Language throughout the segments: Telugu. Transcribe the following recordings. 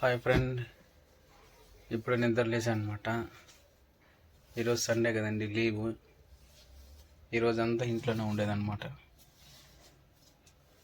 హాయ్ ఫ్రెండ్, ఇప్పుడు నిద్ర లేచాను అనమాట. ఈరోజు సండే కదండి, లీవ్. ఈరోజు అంతా ఇంట్లోనే ఉండేదన్నమాట.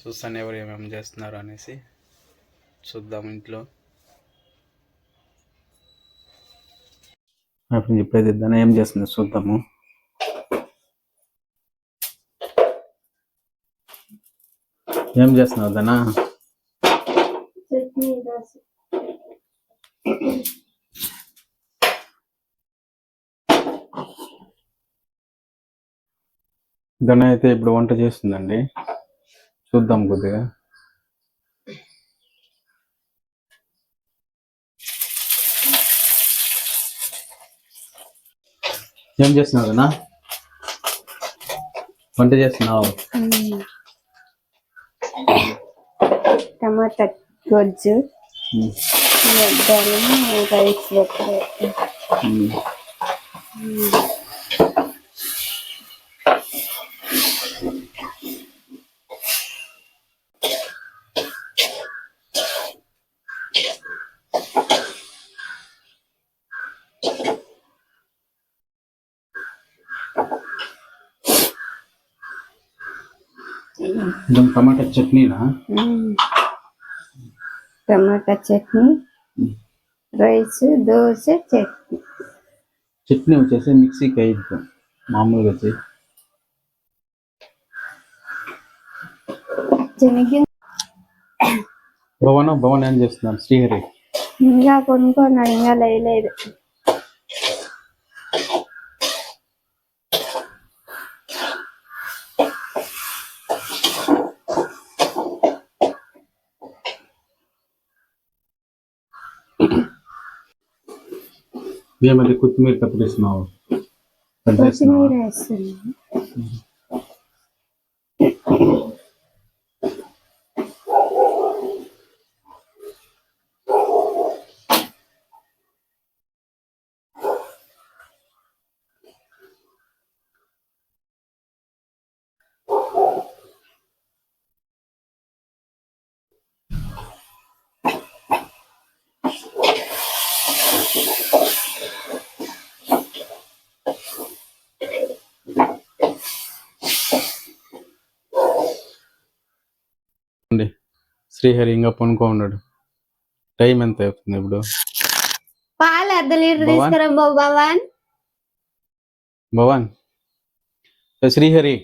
చూస్తాను ఎవరు ఏమేమి చేస్తున్నారు అనేసి. చూద్దాం ఇంట్లో. ఫ్రెండ్ ఇప్పుడైతే దాన్ని ఏం చేస్తుంది చూద్దాము. ఏం చేస్తున్నావు దానా? ధన అయితే ఇప్పుడు వంట చేస్తుందండి. చూద్దాం కొద్దిగా. ఏం చేస్తున్నావు ధన? వంట చేస్తున్నావు? టమాటా గొజ్జు, రైస్ టమాటా చట్నీనా? టమాటా చట్నీ, రైస్, దోశ, చట్నీ. చట్నీ వచ్చేసి మిక్సీకి అయ్యిద్దాం మామూలుగా వచ్చి. భవన్ ఏం చేస్తున్నాను? శ్రీహరి ఇంకా కొనుక్కున్నాడు, ఇంకా లేదు. ఏమది కొత్తిమీర కత్తిరిస్తున్నావు? కొత్తిమీర వేస్తున్నాను. శ్రీహరి ఇంకా పనుకో ఉన్నాడు. టైం ఎంత అవుతుంది ఇప్పుడు? పాలు అర్ధ లీటర్ తీసుకురా భవన్. శ్రీహరి,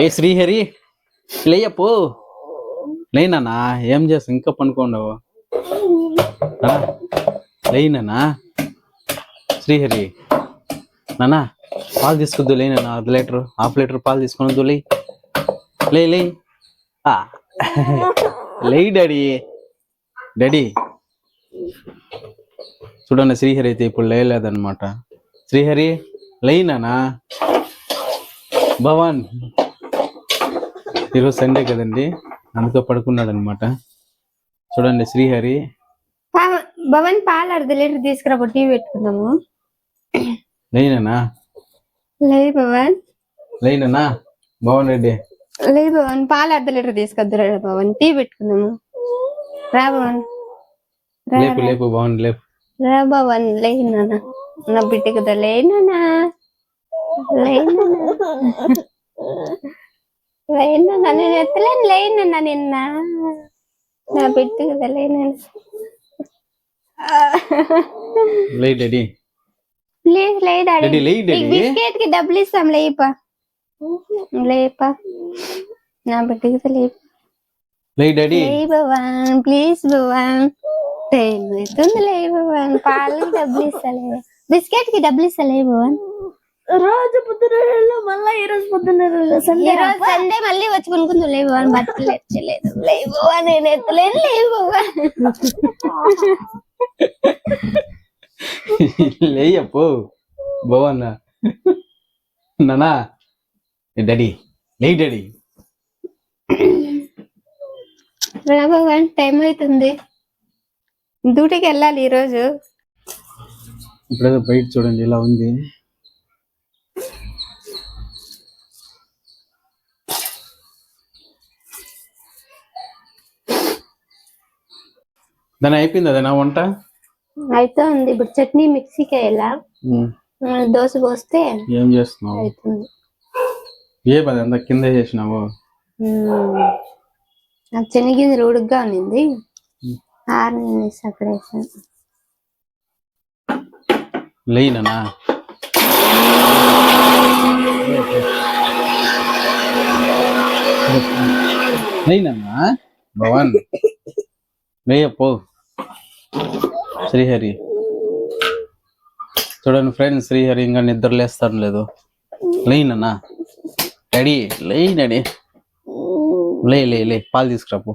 ఏ శ్రీహరి లేయపో. లేనా? ఏం చేస్తా? ఇంకా పనుకోండవు. లేనా శ్రీహరి? నానా పాలు తీసుకొద్దు. లేనా? అర్ధ లీటర్, హాఫ్ లీటర్ పాలు తీసుకొనొద్దు. లే లే డాడీ. డాడీ చూడండి, శ్రీహరి అయితే ఇప్పుడు లేదనమాట. శ్రీహరి లేనానా? భవన్ ఈరోజు సండే కదండి, అందుకో పడుకున్నాడు అనమాట. చూడండి శ్రీహరి. భవన్ పాలు అర్ధ లీటర్ తీసుకురా, టీ పెట్టుకుందాము. లేనా? లేదు భవన్. లేనా భవన్ రెడ్డి? లేదు భవన్, పాలు అర్ధ లీటర్ తీసుకొద్దురా భవన్, టీ పెట్టుకుందాము. రా భవన్, లేపు భవన్, లేపు. రా భవన్, లేనా నా బిడ్డ కదా. లేనా నేను ఎత్తలేను. లేనా నిన్న నా బిడ్డ కదా. లేనా డాడీ ప్లీజ్ లే డాడీ. బిస్కెట్ కి డబ్బులు ఇస్తాం. లేపా నా బిడ్డ కదా. లే భవన్, ప్లీజ్ భవన్, టైం అవుతుంది. లే భవన్, పాలకి డబ్బులు ఇస్తలే, బిస్కెట్ కి డబ్బులు ఇస్తలే భవన్. రోజు పొద్దున్న మళ్ళా ఈ రోజు పొద్దున్న సండే మళ్ళీ వచ్చి కొనుక్కుందు. లే భవన్, బట్టలు ఎత్తలేదు. లే భవన్, నేను ఎత్తలేను. లే భవన్, లేయపో భవన్. నానా డాడీ డాడీ. రా భవన్, టైం అవుతుంది, డ్యూటీకి వెళ్ళాలి ఈరోజు. ఇప్పుడేదో బయట చూడండి ఇలా ఉంది. దాని అయిపోయింది అదే నా వంట. అయితే ఉంది ఇప్పుడు చట్నీ మిక్సీకి వేయాలా, దోశ పోస్తే ఏం చేస్తున్నావు? అవుతుంది. ఏ పది అంత కింద చేసినావు? నాకు శనగింజలు ఉడుగ్గా ఉన్నింది, ఆరు అక్కడ వేసాను. లేనా లేనమ్మా భవన్ లేయపో. శ్రీహరి చూడండి ఫ్రెండ్స్, శ్రీహరి ఇంకా నిద్రలేస్తాను లేదు. లేనన్నా డాడీ, లే డాడీ, లే లే లే పాలు తీసుకురా పో.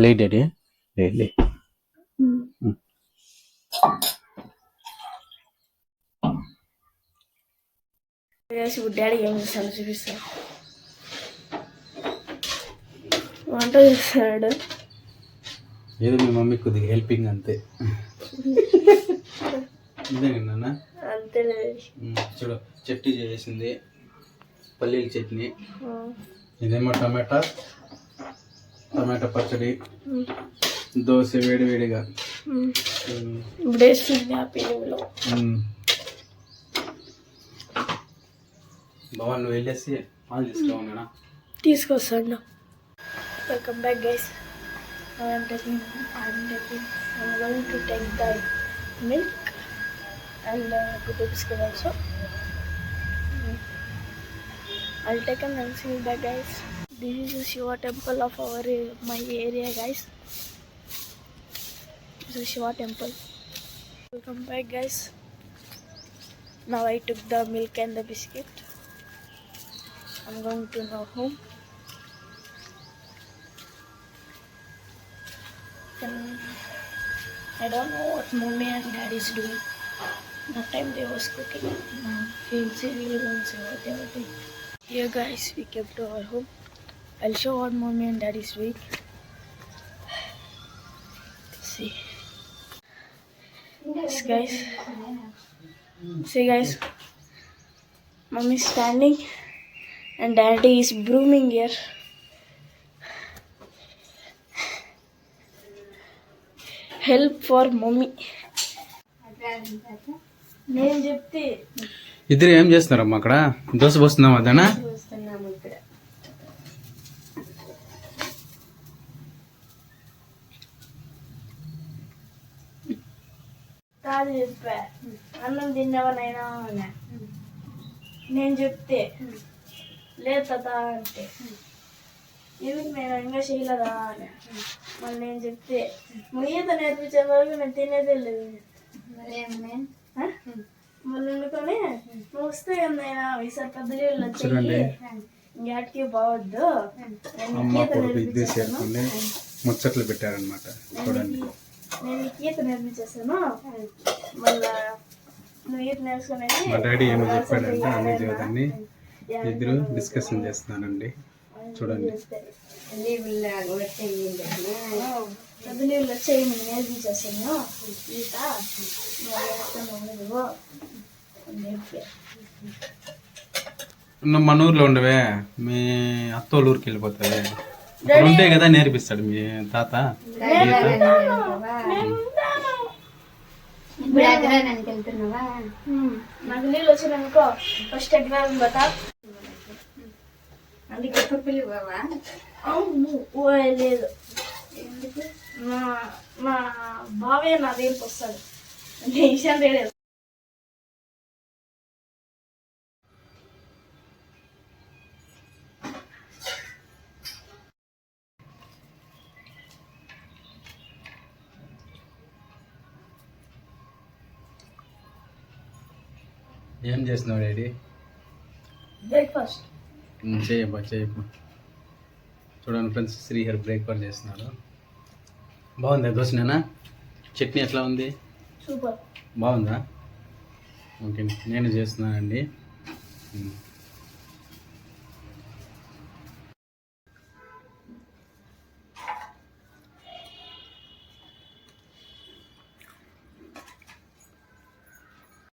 లే డాడీ, లే లే. ఇప్పుడు డాడీ ఏం చేస్తాను చూపిస్తాను. వంట చేస్తాడు. ఏదో మీ మమ్మీ కొద్దిగా హెల్పింగ్ అంతే. ఇదేనా అంతే. చూడు చట్నీ చేసింది, పల్లీల చట్నీ. ఇదేమో టమాటా పచ్చడి, దోశ వేడి వేడిగా. ఇప్పుడు వేస్తుంది ఆ పేరులో. భవన్ నువ్వు వెళ్ళేసి పాలు తీసుకురావునా? తీసుకొస్తాను. Welcome back guys. I'm going to take the milk and put the biscuit also. I'll take and I'll see you back guys. This is the Shiva temple of my area guys. This is Shiva temple. Welcome back guys. Now I took the milk and the biscuit. I'm going to go home. I don't know what mommy and daddy is doing. That time they was cooking. We'll see, really don't see what they were doing. Here guys, we came to our home. I'll show what mommy and daddy is doing. See. Yes guys. See guys. Mommy is standing and daddy is brooming here. Help for mummy. నేను చెప్తే ఇద్దరు ఏం చేస్తున్నారమ్మా అక్కడ? దోశ పోస్తున్నాం అదేనా? కాదు చెప్పా, అన్నం తిన్నావనైనా నేను చెప్తే లేదు తాత అంటే ఎందుకు నేను ఇంకా చేయలేదా అని మళ్ళీ నేను చెప్తే నువ్వు ఈత నేర్పించే వరకు నేను తినేదే లేదు. మళ్ళీ అనుకొని నువ్వు వస్తే ఏమైనా ఈసారి పెద్ద నీళ్ళు వచ్చాయి ఇంకేటికి బావద్దు, ఈత నేర్పించేస్తాను, ముచ్చట్లు పెట్టారనమాట. చూడండి నేను నీకు ఈత నేర్పించేస్తాను, మళ్ళా నువ్వు ఈత నేర్చుకునేది. మా డాడీ ఏమో చెప్పాడంటే అన్ని జీవితాన్ని ఇద్దరు డిస్కషన్ చేస్తున్నానండి. చూడండి పెద్ద నీళ్ళు వచ్చాయి నేను నేర్పించేస్తాను ఈత. మన ఊర్లో ఉండవే, మీ అత్తోళ్ళ ఊరికి వెళ్ళిపోతావే, ఉంటే కదా నేర్పిస్తాడు మీ తాత. నాకు నీళ్ళు వచ్చినానుకో ఫస్ట్ ఎగ్రామ్ పోతా. అందుకే లేదు మా బావే నా దగ్గరికి వస్తాడు అంటే ఈశాన్ రేడే. ఏం చేస్తున్నావు డాడీ? బ్రేక్ఫాస్ట్ చేయబ్బా చేయబ్బా. చూడండి ఫ్రెండ్స్, శ్రీహరి బ్రేక్ఫాస్ట్ చేస్తున్నాడు. బాగుందా దోశనేనా? చట్నీ ఎట్లా ఉంది? సూపర్. బాగుందా? ఓకే, నేను చేస్తున్నానండి.